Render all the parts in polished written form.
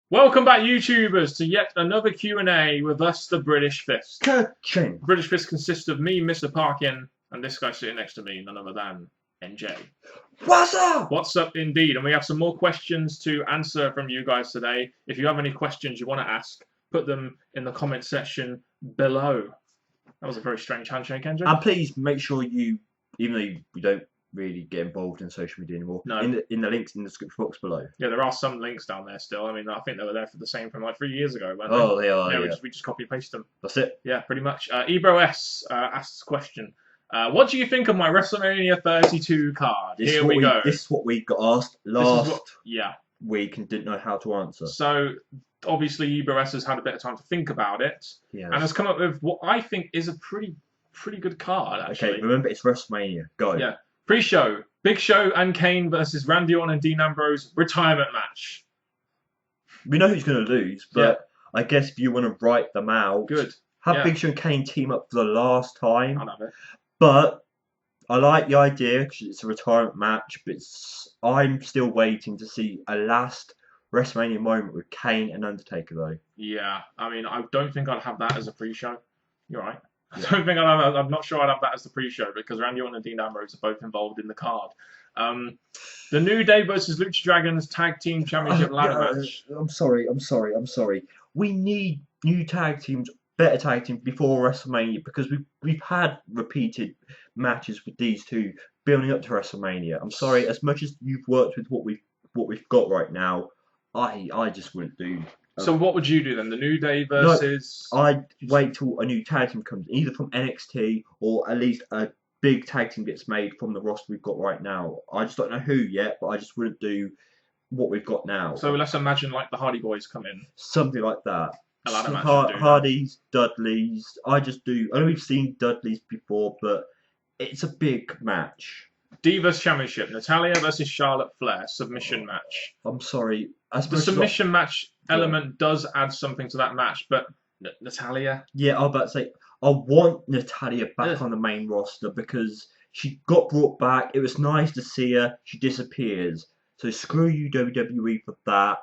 Welcome back, YouTubers, to yet another Q&A with us, the British Fist. Ka-ching. British Fist consists of me, Mr. Parkin, and this guy sitting next to me, none other than NJ. What's up? What's up, indeed? And we have some more questions to answer from you guys today. If you have any questions you want to ask, put them in the comment section below. That was a very strange handshake, NJ. And please make sure you, even though you don't really get involved in social media anymore, No. in the links in the description box below. Yeah, there are some links down there still. I mean, I think they were there for the same from like 3 years ago. Weren't Oh, they? they are. Yeah, Yeah, we just copy and paste them. that's it. Yeah, pretty much. Ebro S asks a question. What do you think of my WrestleMania 32 card? Here we go. This is what we got asked last week and didn't know how to answer. So, obviously, Ebro S has had a bit of time to think about it. Yes. And has come up with what I think is a pretty good card, actually. Okay, remember it's WrestleMania. Go. Yeah. Pre-show, Big Show and Kane versus Randy Orton and Dean Ambrose retirement match. We know who's going to lose, but I guess if you want to write them out, good. Have Big Show and Kane team up for the last time. I'll have it. But I like the idea because it's a retirement match, but I'm still waiting to see a last WrestleMania moment with Kane and Undertaker, though. Yeah, I mean, I don't think I'd have that as a pre-show. You're right. I don't think I'm not sure I'd have that as the pre-show because Randy Orton and Dean Ambrose are both involved in the card. The New Day versus Lucha Dragons Tag Team Championship ladder match. I'm sorry. We need new tag teams, better tag teams before WrestleMania because we've had repeated matches with these two building up to WrestleMania. I'm sorry, as much as you've worked with what we've got right now, I just wouldn't do. So what would you do then? The New Day versus... No, I'd wait till a new tag team comes, either from NXT or at least a big tag team gets made from the roster we've got right now. I just don't know who yet, but I just wouldn't do what we've got now. So let's imagine like the Hardy Boys come in. Something like that. A ladder match Hardys, Dudleys. I know we've seen Dudleys before, but it's a big match. Divas Championship, Natalya versus Charlotte Flair, submission match. I'm sorry. The submission match element does add something to that match, but Natalya? Yeah, I was about to say, I want Natalya back on the main roster because she got brought back. It was nice to see her. She disappears. So screw you, WWE, for that.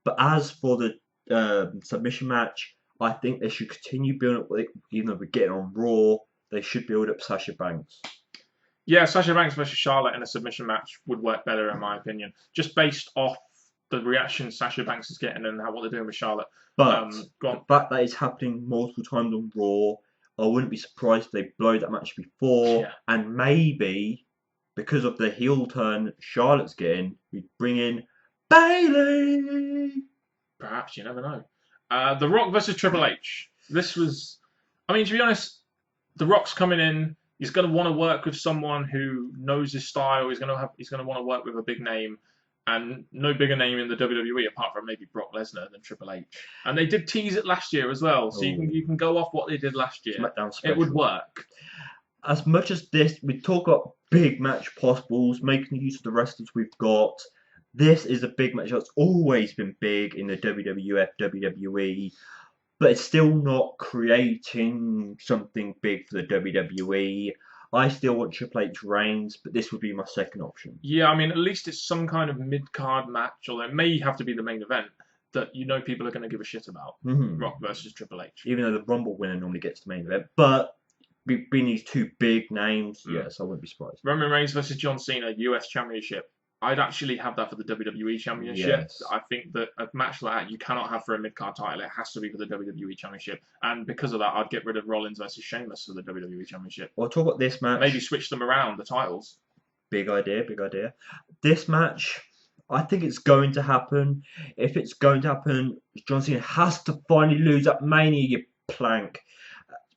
But as for the submission match, I think they should continue building up, even though we're getting on Raw, they should build up Sasha Banks. Yeah, Sasha Banks versus Charlotte in a submission match would work better, in my opinion. Just based off the reaction Sasha Banks is getting and what they're doing with Charlotte. But the fact that it's happening multiple times on Raw, I wouldn't be surprised if they blow that match before. Yeah. And maybe, because of the heel turn Charlotte's getting, we bring in Bayley. Perhaps, you never know. The Rock versus Triple H. This was... I mean, to be honest, The Rock's coming in. He's going to want to work with someone who knows his style. He's going to want to work with a big name, and no bigger name in the WWE apart from maybe Brock Lesnar than Triple H. And they did tease it last year as well, so you can go off what they did last year. It would work. As much as this, we talk about big match possibles, making use of the wrestlers we've got. This is a big match that's always been big in the WWF, WWE. But it's still not creating something big for the WWE. I still want Triple H reigns, but this would be my second option. Yeah, I mean, at least it's some kind of mid-card match, although it may have to be the main event that people are going to give a shit about. Rock versus Triple H. Even though the Rumble winner normally gets the main event. But being these two big names, yes, I wouldn't be surprised. Roman Reigns versus John Cena, US Championship. I'd actually have that for the WWE Championship. Yes. I think that a match like that you cannot have for a mid-card title. It has to be for the WWE Championship. And because of that, I'd get rid of Rollins versus Sheamus for the WWE Championship. Well, talk about this match. Maybe switch them around, the titles. Big idea. This match, I think it's going to happen. If it's going to happen, John Cena has to finally lose at Mania, you plank.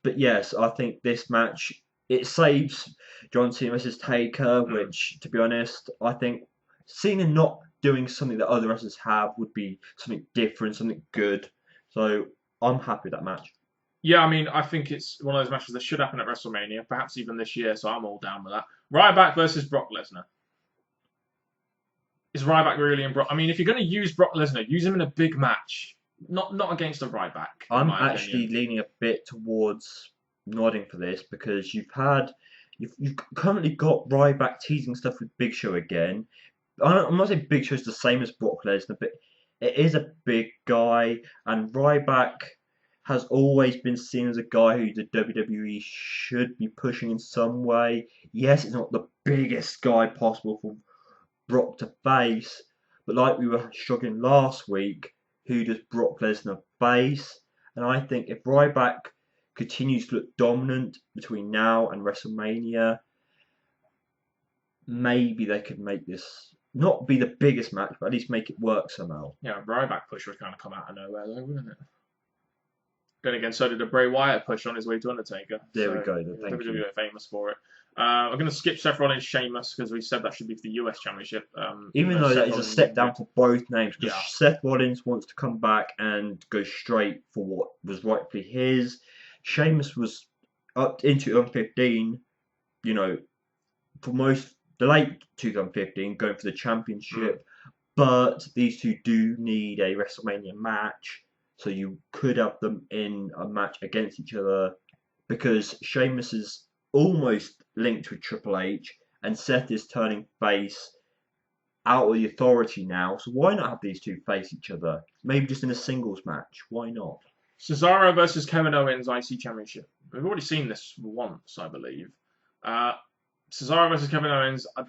But yes, I think this match, it saves John Cena versus Taker, which, to be honest, I think Cena not doing something that other wrestlers have would be something different, something good. So I'm happy with that match. Yeah, I mean, I think it's one of those matches that should happen at WrestleMania, perhaps even this year, so I'm all down with that. Ryback versus Brock Lesnar. Is Ryback really in Brock? I mean, if you're going to use Brock Lesnar, use him in a big match, not against a Ryback. I'm actually leaning a bit towards nodding for this because you've currently got Ryback teasing stuff with Big Show again. I'm not saying Big Show's the same as Brock Lesnar, but it is a big guy, and Ryback has always been seen as a guy who the WWE should be pushing in some way. Yes, it's not the biggest guy possible for Brock to face, but like we were struggling last week, who does Brock Lesnar face? And I think if Ryback continues to look dominant between now and WrestleMania, maybe they could make this not be the biggest match, but at least make it work somehow. Yeah, Ryback push was kind of come out of nowhere, though, wasn't it? Then again, so did the Bray Wyatt push on his way to Undertaker. There we go. Thank WWE you. are famous for it. I'm going to skip Seth Rollins, Sheamus, because we said that should be for the US Championship. Even though that is a step down for both names, because Yeah. Seth Rollins wants to come back and go straight for what was rightfully his. Sheamus was up into 2015, you know, for most the late 2015, going for the championship. But these two do need a WrestleMania match, so you could have them in a match against each other, because Sheamus is almost linked with Triple H, and Seth is turning face out of the authority now. So why not have these two face each other? Maybe just in a singles match. Why not? Cesaro versus Kevin Owens IC Championship. We've already seen this once, I believe. Cesaro versus Kevin Owens. I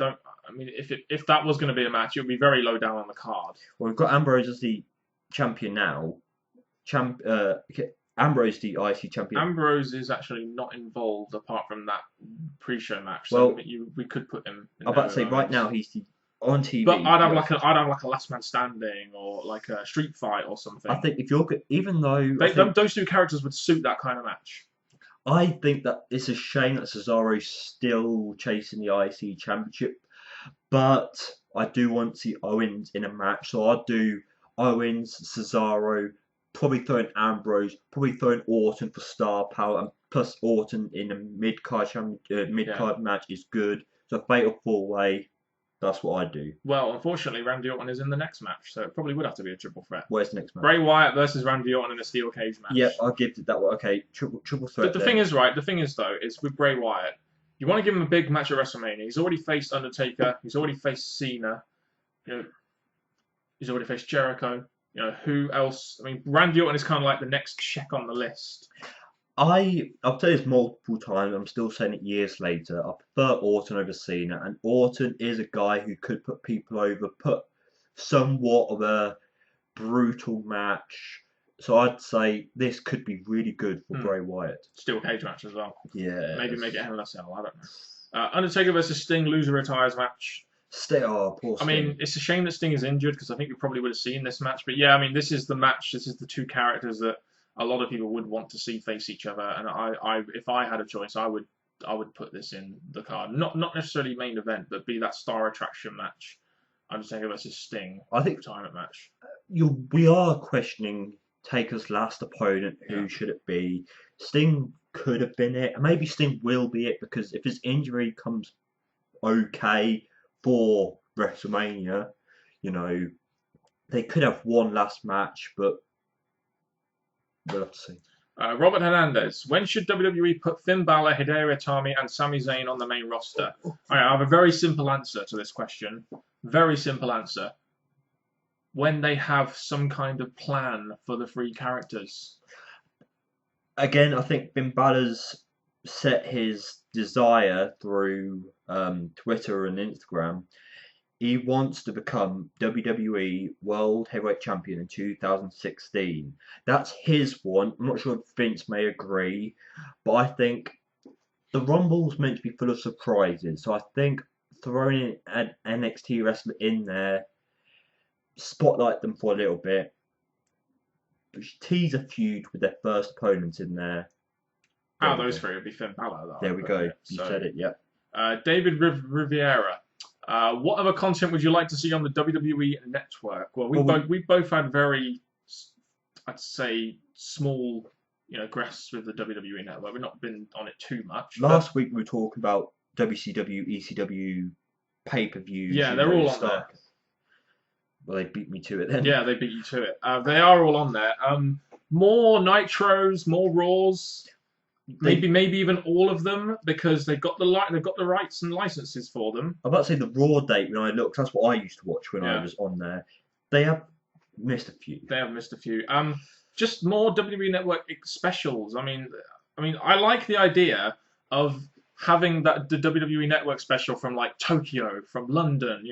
mean, if that was going to be a match, it would be very low down on the card. Well, we've got Ambrose as the champion now. Ambrose the IC champion. Ambrose is actually not involved apart from that pre-show match. So Well, we could put him. I'm about to say right now he's on TV. But I'd have like a last man standing or like a street fight or something. I think if you're even though those two characters would suit that kind of match. I think that it's a shame that Cesaro's still chasing the IC championship, but I do want to see Owens in a match. So I'd do Owens, Cesaro, probably throw in Ambrose, probably throw in Orton for star power, and plus Orton in a mid-card match is good. So fatal four-way, that's what I do. Well, unfortunately, Randy Orton is in the next match, so it probably would have to be a triple threat. Where's the next match? Bray Wyatt versus Randy Orton in a steel cage match. Yeah, I'll give it that one. Okay, triple threat. The thing is, though, is with Bray Wyatt, you want to give him a big match at WrestleMania. He's already faced Undertaker. He's already faced Cena. You know, he's already faced Jericho. You know, who else? I mean, Randy Orton is kind of like the next check on the list. I've said this multiple times. I'm still saying it years later. I prefer Orton over Cena, and Orton is a guy who could put people over, put somewhat of a brutal match. So I'd say this could be really good for Bray Wyatt. Steel cage match as well. Yeah. Maybe make it Hell in a Cell. I don't know. Undertaker versus Sting, loser retires match. Poor Sting. I mean, it's a shame that Sting is injured because I think we probably would have seen this match. But yeah, I mean, this is the match. This is the two characters that a lot of people would want to see face each other. And if I had a choice, I would put this in the card. Not necessarily main event, but be that star attraction match. Undertaker versus Sting. I think retirement match. We are questioning Taker's last opponent. Who should it be? Sting could have been it. Maybe Sting will be it because if his injury comes okay for WrestleMania, you know, they could have one last match, but we'll have to see. Robert Hernandez. When should WWE put Finn Balor, Hideo Itami, and Sami Zayn on the main roster? I have a very simple answer to this question. Very simple answer. When they have some kind of plan for the three characters. Again, I think Finn Balor's set his desire through Twitter and Instagram. He wants to become WWE World Heavyweight Champion in 2016. That's his one. I'm not sure if Vince may agree, but I think the Rumble's meant to be full of surprises. So I think throwing in an NXT wrestler in there, spotlight them for a little bit, tease a feud with their first opponents in there. Out of those three, it would be Finn Balor. Though, there we go. You said it, yeah. David Riviera. What other content would you like to see on the WWE Network? Well, we both had very, I'd say, small, grasps with the WWE Network. We've not been on it too much. Last week we were talking about WCW, ECW pay-per-views. Yeah, they're all on there. Well, they beat me to it then. Yeah, they beat you to it. They are all on there. More Nitros, more Raws. Maybe even all of them because they've got the rights and licenses for them. I'm about to say the Raw date when I looked. That's what I used to watch when I was on there. They have Missed a few. They have missed a few. Just more WWE Network specials. I like the idea of having the WWE Network special from like Tokyo, from London.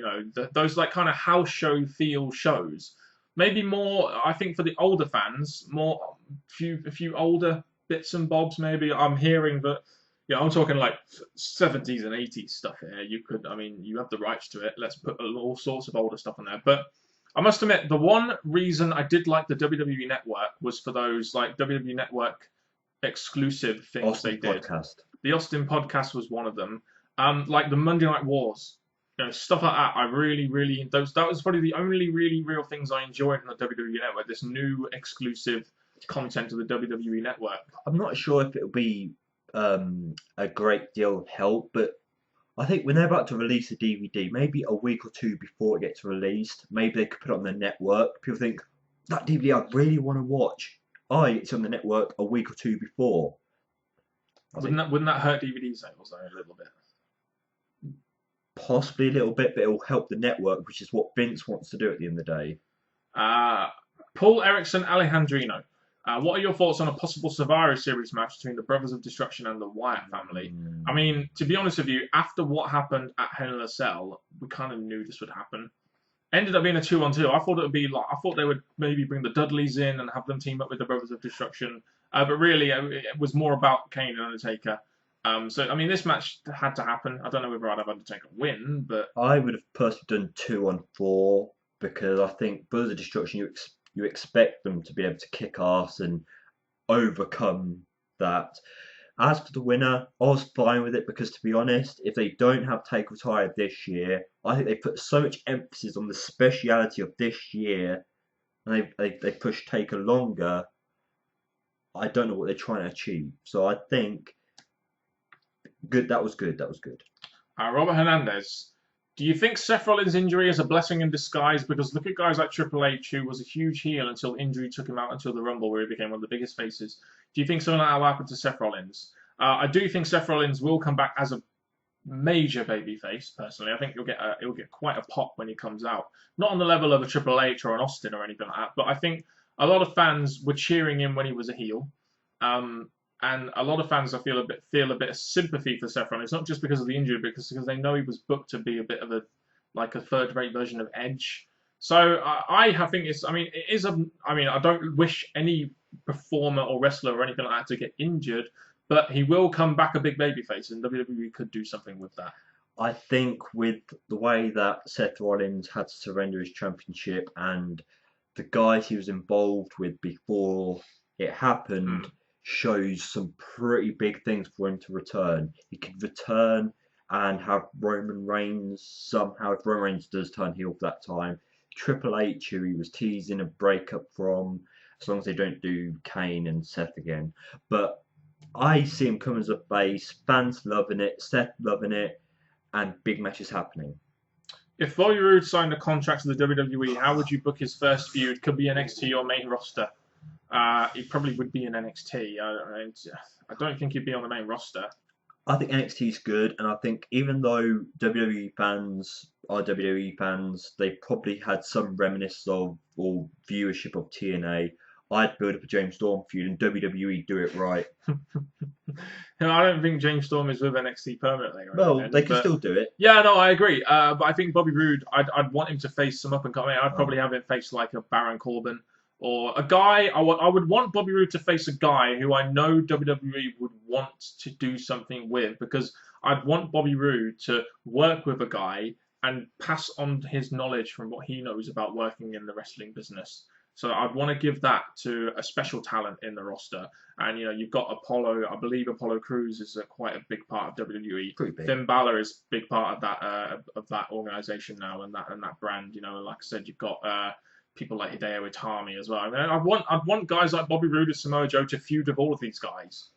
Those like kind of house show feel shows. Maybe more. I think for the older fans, a few older bits and bobs. Maybe I'm hearing that. Yeah, I'm talking like 70s and 80s stuff here. You have the rights to it. Let's put all sorts of older stuff on there. But I must admit, the one reason I did like the WWE Network was for those like WWE Network exclusive things Austin they did. podcast. The Austin podcast was one of them. Like the Monday Night Wars, stuff like that. I really, really that was probably the only really real things I enjoyed on the WWE Network. This new exclusive content of the WWE Network. I'm not sure if it'll be a great deal of help, but I think when they're about to release a DVD, maybe a week or two before it gets released, maybe they could put it on the network. People think, that DVD I really want to watch. It's on the network a week or two before. Wouldn't that hurt DVD sales though, a little bit? Possibly a little bit, but it will help the network, which is what Vince wants to do at the end of the day. Paul Erickson Alejandrino. What are your thoughts on a possible Survivor Series match between the Brothers of Destruction and the Wyatt family? I mean, to be honest with you, after what happened at Hell in a Cell, we kind of knew this would happen. Ended up being a 2-on-2. I thought they would maybe bring the Dudleys in and have them team up with the Brothers of Destruction. But really, it was more about Kane and Undertaker. This match had to happen. I don't know whether I'd have Undertaker win, but I would have personally done 2-on-4 because I think Brothers of Destruction, you expect them to be able to kick ass and overcome that. As for the winner, I was fine with it because, to be honest, if they don't have Taker retired this year, I think they put so much emphasis on the speciality of this year, and they push Taker longer. I don't know what they're trying to achieve. So I think good. That was good. Robert Hernandez. Do you think Seth Rollins' injury is a blessing in disguise? Because look at guys like Triple H, who was a huge heel until injury took him out until the Rumble, where he became one of the biggest faces. Do you think something like that will happen to Seth Rollins? I do think Seth Rollins will come back as a major babyface. Personally, I think he'll get quite a pop when he comes out. Not on the level of a Triple H or an Austin or anything like that, but I think a lot of fans were cheering him when he was a heel. And a lot of fans, I feel a bit of sympathy for Seth Rollins, not just because of the injury, but because they know he was booked to be a bit of a third-rate version of Edge. So I think I don't wish any performer or wrestler or anything like that to get injured, but he will come back a big babyface, and WWE could do something with that. I think with the way that Seth Rollins had to surrender his championship and the guys he was involved with before it happened. Shows some pretty big things for him to return. He could return and have Roman Reigns somehow, if Roman Reigns does turn heel for that time. Triple H, who he was teasing a breakup from, as long as they don't do Kane and Seth again. But I see him come as a face, fans loving it, Seth loving it, and big matches happening. If Bobby Roode signed a contract with the WWE, how would you book his first feud? Could be NXT or main roster. He probably would be in NXT. I don't think he'd be on the main roster. I think NXT is good, and I think even though WWE fans are WWE fans, they probably had some reminiscence of or viewership of TNA. I'd build up a James Storm feud, and WWE do it right. I don't think James Storm is with NXT permanently. They can still do it. Yeah, no, I agree. But I think Bobby Roode, I'd want him to face some up and coming. I'd probably have him face like a Baron Corbin. Or a guy, I would want Bobby Roode to face a guy who I know WWE would want to do something with, because I'd want Bobby Roode to work with a guy and pass on his knowledge from what he knows about working in the wrestling business. So I'd want to give that to a special talent in the roster. And, you've got Apollo. I believe Apollo Crews is quite a big part of WWE. Pretty big. Finn Balor is a big part of that organization now and that brand. Like I said, you've got people like Hideo Itami as well. I'd want guys like Bobby Roode and Samoa Joe to feud with all of these guys,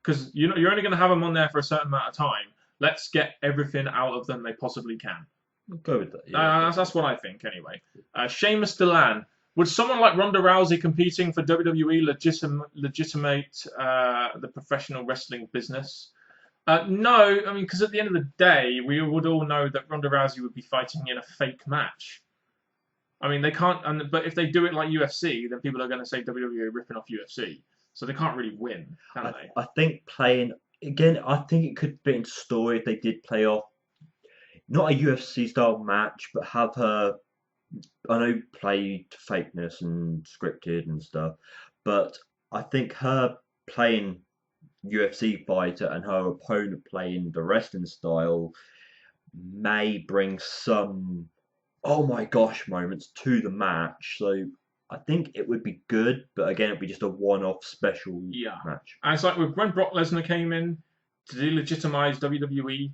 because you're only going to have them on there for a certain amount of time. Let's get everything out of them they possibly can. I'll go with that. Yeah. That's what I think anyway. Sheamus Delan. Would someone like Ronda Rousey competing for WWE legitimate the professional wrestling business? No, because at the end of the day, we would all know that Ronda Rousey would be fighting in a fake match. I mean, they can't. But if they do it like UFC, then people are going to say WWE are ripping off UFC. So they can't really win, can they? I think playing again. I think it could fit into story if they did play off not a UFC style match, but have her. I know play to fakeness and scripted and stuff, but I think her playing UFC fighter and her opponent playing the wrestling style may bring some oh my gosh moments to the match. So I think it would be good, but again, it'd be just a one-off special Yeah. match. And it's like when Brock Lesnar came in to delegitimize WWE.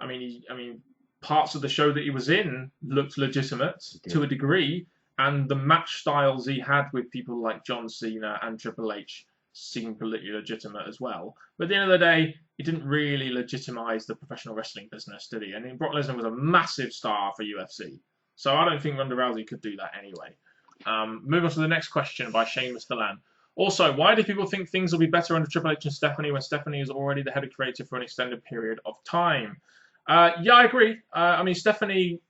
I mean, parts of the show that he was in looked legitimate to a degree, and the match styles he had with people like John Cena and Triple H seemed completely legitimate as well. But at the end of the day, he didn't really legitimize the professional wrestling business, did he? I mean, Brock Lesnar was a massive star for UFC, so I don't think Ronda Rousey could do that anyway. Move on to the next question by Seamus Delan. Also, why do people think things will be better under Triple H and Stephanie when Stephanie is already the head of creative for an extended period of time? Yeah, I agree. I mean, Stephanie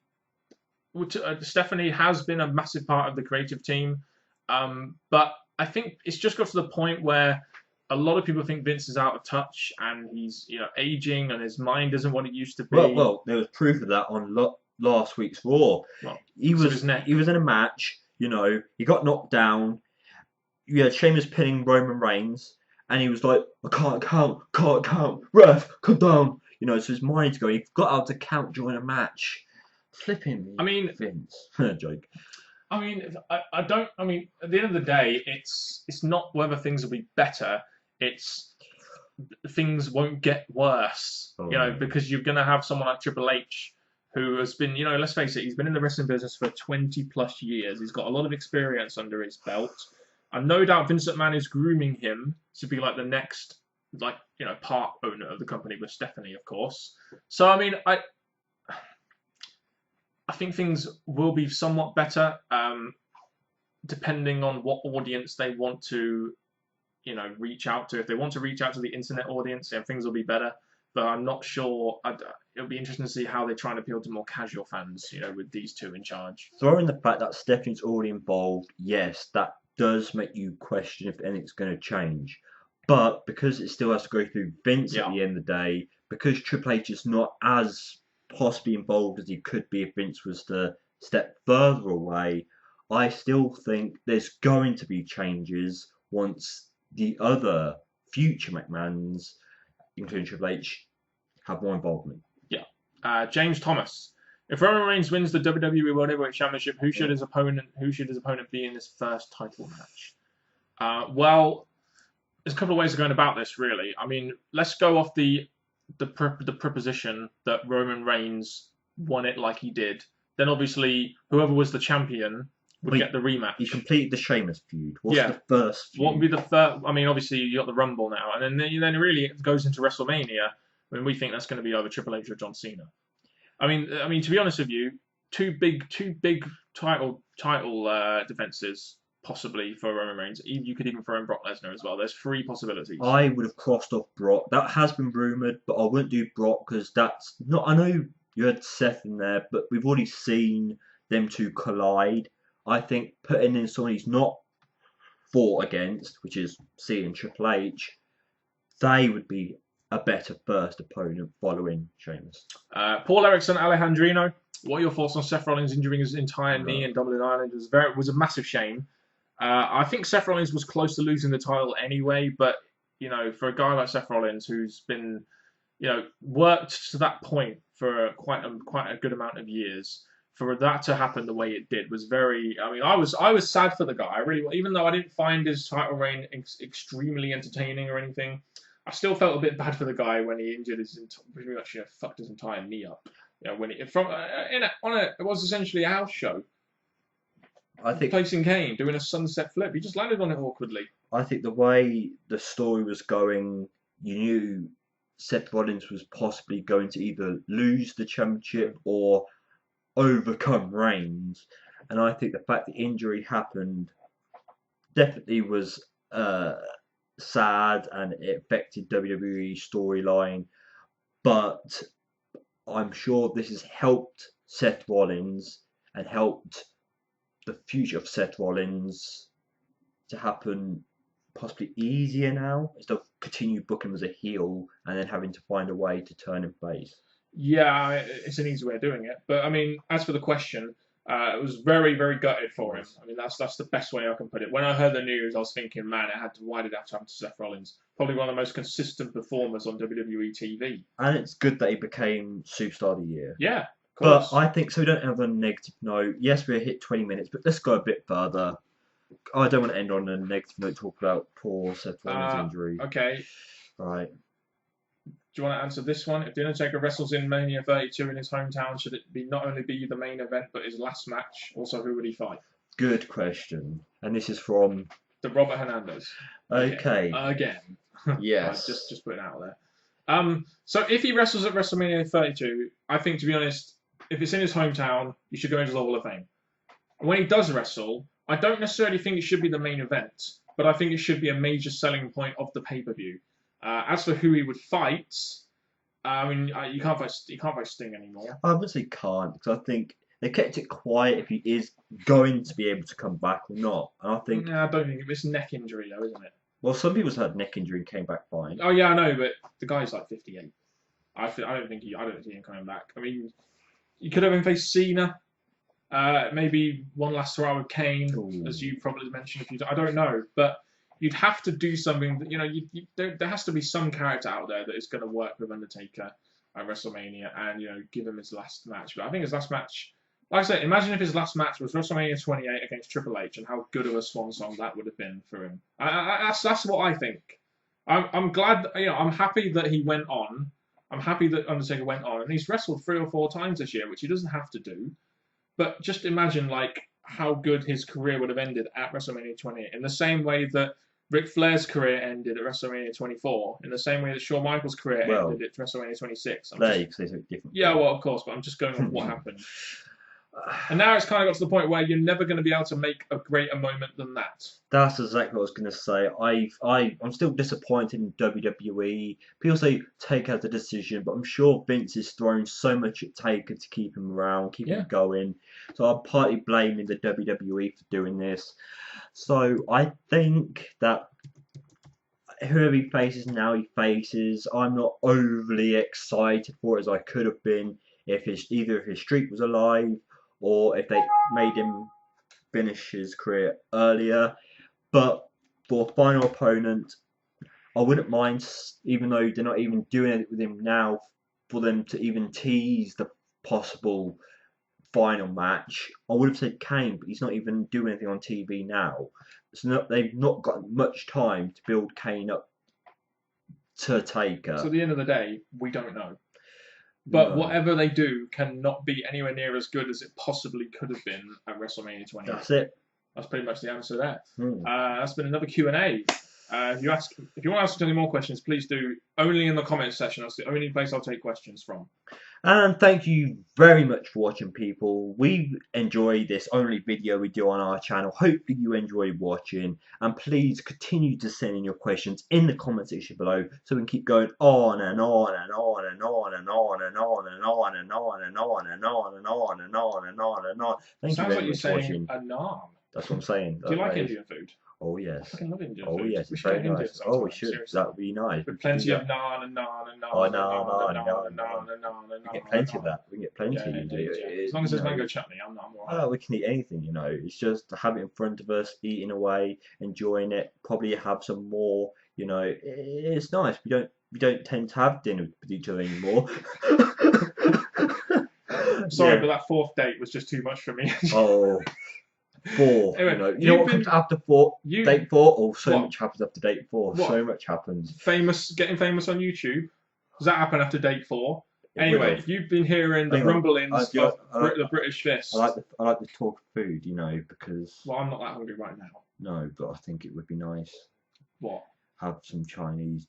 has been a massive part of the creative team, but I think it's just got to the point where a lot of people think Vince is out of touch and he's aging and his mind isn't what it used to be. Well, there was proof of that on last week's Raw. Well, he was in a match. He got knocked down. You had Sheamus pinning Roman Reigns, and he was like, "I can't count, ref, come down." So his mind's going. He got out to count during a match. Flipping. I mean, Vince. Joke. I mean, I don't. I mean, at the end of the day, it's not whether things will be better. It's things won't get worse. Because you're going to have someone like Triple H who has been, let's face it, he's been in the wrestling business for 20 plus years. He's got a lot of experience under his belt. And no doubt Vince McMahon is grooming him to be like the next, part owner of the company with Stephanie, of course. So, I mean, I think things will be somewhat better, depending on what audience they want to, reach out to. If they want to reach out to the internet audience, then things will be better. But I'm not sure. It'll be interesting to see how they try and appeal to more casual fans, with these two in charge. Throwing the fact that Stephanie's already involved, yes, that does make you question if anything's going to change. But because it still has to go through Vince at the end of the day, because Triple H is not as possibly involved as he could be if Vince was to step further away, I still think there's going to be changes once the other future McMahons, including Triple H, have more involvement. Yeah. James Thomas. If Roman Reigns wins the WWE World Heavyweight Championship, who should his opponent be in this first title match? Well, there's a couple of ways of going about this, really. I mean, let's go off the proposition that Roman Reigns won it like he did. Then obviously, whoever was the champion would get the rematch. He completed the Sheamus feud. What's the first feud? What would be the first? I mean, obviously you got the Rumble now, and then really it goes into WrestleMania when we think that's going to be either Triple H or John Cena. I mean, to be honest with you, two big title defenses possibly for Roman Reigns. You could even throw in Brock Lesnar as well. There's 3 possibilities. I would have crossed off Brock. That has been rumoured, but I wouldn't do Brock because that's not. I know you had Seth in there, but we've already seen them two collide. I think putting in someone he's not fought against, which is Cena and Triple H, they would be a better first opponent following Sheamus. Paul Erickson, Alejandrino. What are your thoughts on Seth Rollins injuring his entire knee in Dublin, Ireland? It was a massive shame. I think Seth Rollins was close to losing the title anyway, but for a guy like Seth Rollins who's been, worked to that point for quite a good amount of years, for that to happen the way it did was very. I mean, I was sad for the guy. I really, even though I didn't find his title reign extremely entertaining or anything, I still felt a bit bad for the guy when he injured pretty much fucked his entire knee up. When it was essentially a house show. I think replacing Kane, doing a sunset flip. He just landed on it awkwardly. I think the way the story was going, you knew Seth Rollins was possibly going to either lose the championship or overcome Reigns. And I think the fact the injury happened definitely was sad and it affected WWE storyline. But I'm sure this has helped Seth Rollins and helped the future of Seth Rollins to happen possibly easier now instead of continue booking him as a heel and then having to find a way to turn him face? Yeah, it's an easy way of doing it. But I mean, as for the question, it was very, very gutted for him. I mean, that's the best way I can put it. When I heard the news, I was thinking, man, why did it have to happen to Seth Rollins? Probably one of the most consistent performers on WWE TV. And it's good that he became Superstar of the Year. Yeah, of But course. I think so. We don't have a negative note. Yes, we hit 20 minutes, but let's go a bit further. I don't want to end on a negative note. Talk about poor Seth Rollins' injury. Okay. Right. Do you want to answer this one? If The Undertaker wrestles in Mania 32 in his hometown, should it not only be the main event but his last match? Also, who would he fight? Good question. And this is from The Robert Hernandez. Okay. Again. Yes. Just putting it out there. So if he wrestles at WrestleMania 32, I think, to be honest, if it's in his hometown, you should go into the Hall of Fame. When he does wrestle, I don't necessarily think it should be the main event, but I think it should be a major selling point of the pay-per-view. As for who he would fight, I mean, you can't fight Sting anymore. I obviously can't because I think they kept it quiet if he is going to be able to come back or not. And I think. I don't think it's neck injury though, isn't it? Well, some people's had neck injury and came back fine. Oh yeah, I know, but the guy's like 58. I don't see him coming back. I mean, you could have him face Cena. Maybe one last hurrah with Kane, as you probably mentioned a few times. I don't know, but you'd have to do something. There has to be some character out there that is going to work with Undertaker at WrestleMania, and give him his last match. But I think his last match, like I said, imagine if his last match was WrestleMania 28 against Triple H, and how good of a swan song that would have been for him. That's what I think. I'm glad. I'm happy that he went on. I'm happy that Undertaker went on, and he's wrestled 3 or 4 times this year, which he doesn't have to do. But just imagine how good his career would have ended at WrestleMania 28, in the same way that Ric Flair's career ended at WrestleMania 24, in the same way that Shawn Michaels' career ended at WrestleMania 26. You say something different. Yeah, well, of course, but I'm just going on what happened. And now it's kind of got to the point where you're never going to be able to make a greater moment than that. That's exactly what I was going to say. I'm still disappointed in WWE. People say Taker had the decision, but I'm sure Vince is throwing so much at Taker to keep him around, keep him going. So I'm partly blaming the WWE for doing this. So I think that whoever he faces now, he faces. I'm not overly excited for it as I could have been if either his streak was alive or if they made him finish his career earlier. But for a final opponent, I wouldn't mind, even though they're not even doing it with him now, for them to even tease the possible final match. I would have said Kane, but he's not even doing anything on TV now. They've not got much time to build Kane up to Taker. So at the end of the day, we don't know. But whatever they do cannot be anywhere near as good as it possibly could have been at WrestleMania 28. That's it. That's pretty much the answer there. That's been another Q&A. If you want to ask any more questions, please do. Only in the comments section. That's the only place I'll take questions from. And thank you very much for watching, people. We enjoy this only video we do on our channel. Hopefully you enjoy watching. And please continue to send in your questions in the comment section below so we can keep going on and on and on and on and on and on and on and on and on and on and on and on and on and on. Thank you very much for watching. A naan. That's what I'm saying. Do you like Indian food? Oh yes. I fucking love Indian food. Oh yes, it's very nice. Oh, we should. Seriously. That would be nice. With plenty of naan and naan and naan. Oh, and naan and naan and naan and naan. We get plenty of that. We can get plenty. As long as there's mango chutney, I'm alright. Oh, we can eat anything, It's just have it in front of us, eating away, enjoying it. Probably have some more. It's nice. We don't tend to have dinner with each other anymore. Sorry, but that 4th date was just too much for me. Oh. 4. Anyway, you know what comes after 4? Date 4? Oh, so much happens after date 4. What? So much happens. Getting famous on YouTube? Does that happen after date 4? Anyway, you've been hearing the rumblings of the British Fist. I like the talk of food, because. Well, I'm not that hungry right now. No, but I think it would be nice. What? Have some Chinese,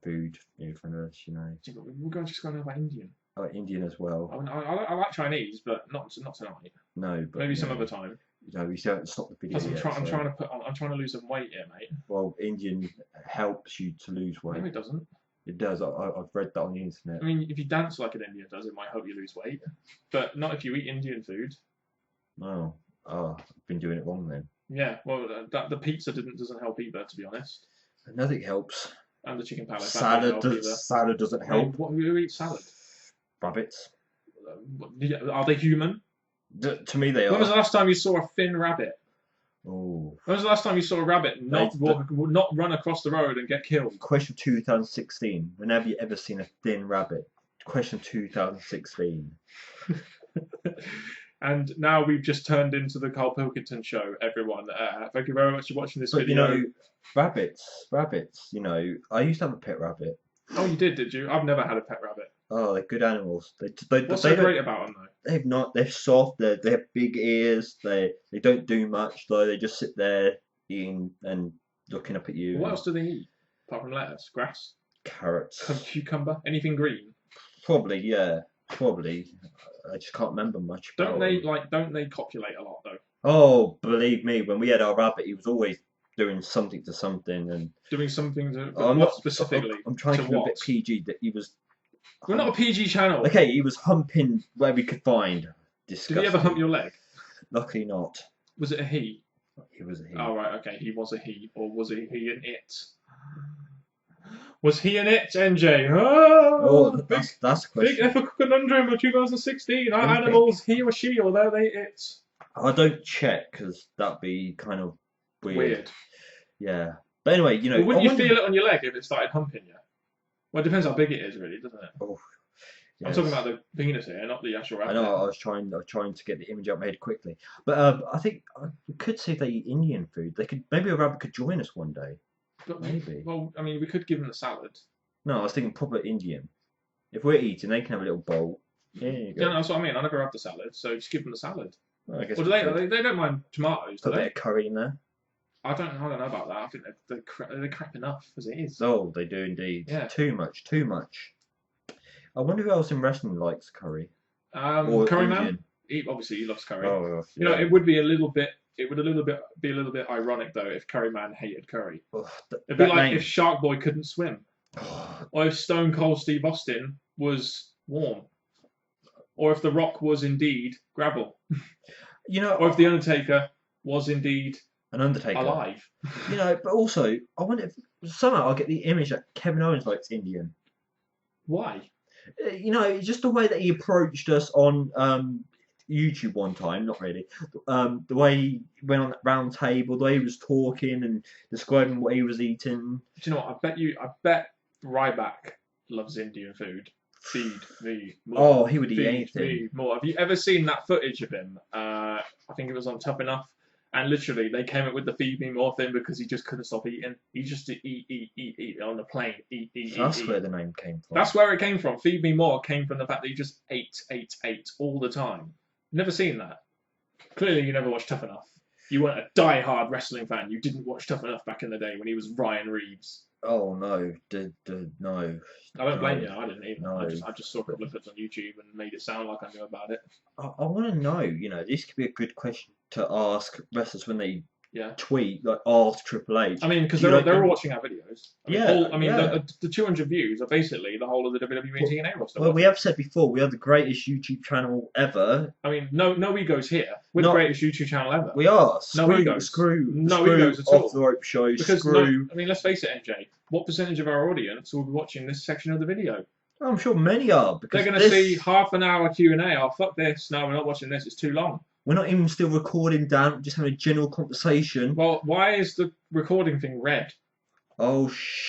food in front of us, We're just going to have Indian. I like Indian as well. I like Chinese, but not tonight. No, but maybe some other time. We haven't stopped the video yet. I'm trying to lose some weight here, mate. Well, Indian helps you to lose weight. No, it doesn't. It does. I've read that on the internet. I mean, if you dance like an Indian does, it might help you lose weight, but not if you eat Indian food. No. Oh, I've been doing it wrong then. Yeah, well, the pizza doesn't help either, to be honest. Nothing helps. And the chicken palace, that don't help either. Salad doesn't I mean, help. who eats salad? Rabbits. Are they human? To me, they When was are. the last time you saw a thin rabbit? Oh. When was the last time you saw a rabbit not run across the road and get killed? Question 2016. When have you ever seen a thin rabbit? Question 2016. And now we've just turned into the Carl Pilkington show, everyone. Thank you very much for watching this video. You know, rabbits, you know, I used to have a pet rabbit. Oh, you did you? I've never had a pet rabbit. Oh, they're good animals. What's so great about them, though? They're soft, they have big ears, they don't do much, though. They just sit there eating and looking up at you. What else do they eat? Apart from lettuce, grass? Carrots. Cucumber? Anything green? Probably, yeah. Probably. I just can't remember much. Don't they copulate a lot, though? Oh, believe me, when we had our rabbit, he was always doing something to something and doing something to I'm what not specifically? I'm trying to keep what? a bit PG. That he was. We're not a PG channel. Okay, he was humping where we could find. Disgusting. Did he ever hump your leg? Luckily not. Was it a he? He was a he. Oh right, okay, he was a he, or was he an it? Was he an it, NJ? Oh, that's a big question. epic conundrum of 2016. Are animals he or she, or are they it? I don't check because that'd be kind of weird. Yeah, but anyway, you know. Well, wouldn't you feel it on your leg if it started humping you? Well, it depends how big it is, really, doesn't it? Oh, yes. I'm talking about the penis here, not the actual rabbit. I know. I was trying to get the image up my head quickly, but I think we could see if they eat Indian food. They could maybe a rabbit could join us one day. But maybe. Well, I mean, we could give them the salad. No, I was thinking proper Indian. If we're eating, they can have a little bowl. Yeah, you go. Yeah, that's what I mean. I never have the salad, so just give them the salad. Well, I guess Or do they don't mind tomatoes, do put a they? bit of curry in there. I don't know about that. I think they're crap enough as it is. Oh, they do indeed. Yeah. Too much. I wonder who else in wrestling likes curry. Or Curry Indian. Man. Obviously, he loves curry. Oh, you know, it would be a little bit. It would be a little bit ironic though if Curry Man hated curry. Oh, It'd be like if Shark Boy couldn't swim, or if Stone Cold Steve Austin was warm, or if The Rock was indeed gravel. You know, or if The Undertaker was indeed an Undertaker alive. You know, but also I wonder if somehow I'll get the image that Kevin Owens likes Indian. Why? You know, just the way that he approached us on YouTube one time, not really. The way he went on that round table, the way he was talking and describing what he was eating. Do you know what? I bet Ryback loves Indian food. Feed me more. Oh, he would eat anything. Me more. Have you ever seen that footage of him? I think it was on Tough Enough. And literally, they came up with the feed me more thing because he just couldn't stop eating. He just eat on the plane. That's where the name came from. That's where it came from. Feed me more came from the fact that he just ate all the time. Never seen that. Clearly, you never watched Tough Enough. You weren't a die-hard wrestling fan. You didn't watch Tough Enough back in the day when he was Ryan Reeves. Oh no, no. I don't blame you. I didn't even. No. I just saw a couple of clips on YouTube and made it sound like I knew about it. I want to know. You know, this could be a good question to ask wrestlers when they tweet, like ask Triple H. I mean, because they're all watching our videos. Yeah. The 200 views are basically the whole of the WWE TNA roster. Well, we have said before we are the greatest YouTube channel ever. I mean, no egos here. We're the greatest YouTube channel ever. We are. No egos. No egos at all. Off the rope show. Because I mean, let's face it, NJ. What percentage of our audience will be watching this section of the video? I'm sure many are. Because they're going to see half an hour Q&A. Oh, fuck this. No, we're not watching this. It's too long. We're not even still recording, Dan. We're just having a general conversation. Well, why is the recording thing red? Oh, shit.